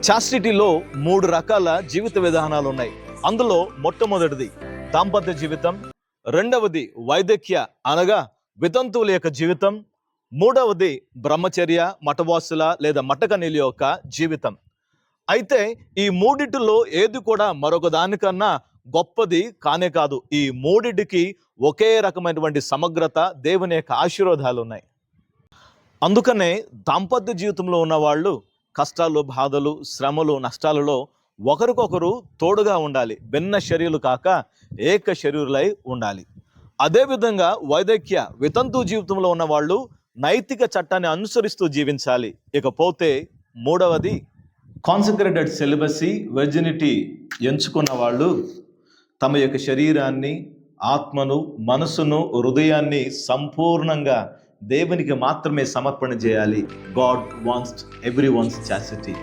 చాస్టిటీలో 3 రకాల జీవిత విధానాలు ఉన్నాయి. అందులో మొట్టమొదటిది దాంపత్య జీవితం, రెండవది వైదక్య అనగా వితంతువుల యొక్క జీవితం, మూడవది బ్రహ్మచర్య మఠవాసుల లేదా మఠకనీయుల యొక్క జీవితం. అయితే ఈ మూడిటిలో ఏది కూడా మరొక దానికన్నా గొప్పది కానే కాదు. ఈ మూడిటికి ఒకే రకమైనటువంటి సమగ్రత, దేవుని యొక్క ఆశీర్వాదాలు ఉన్నాయి. అందుకనే దాంపత్య జీవితంలో ఉన్న వాళ్ళు కష్టాలు, బాధలు, శ్రమలు, నష్టాలలో ఒకరికొకరు తోడుగా ఉండాలి. భిన్న శరీరులు కాక ఏక శరీరులై ఉండాలి. అదేవిధంగా వైదక్య వితంతు జీవితంలో ఉన్న వాళ్ళు నైతిక చట్టాన్ని అనుసరిస్తూ జీవించాలి. ఇకపోతే మూడవది కాన్సక్రేటెడ్ సెలిబసీ, వెర్జినిటీ ఎంచుకున్న వాళ్ళు తమ యొక్క శరీరాన్ని, ఆత్మను, మనసును, హృదయాన్ని సంపూర్ణంగా దేవునికి మాత్రమే సమర్పణ చేయాలి. God wants everyone's chastity.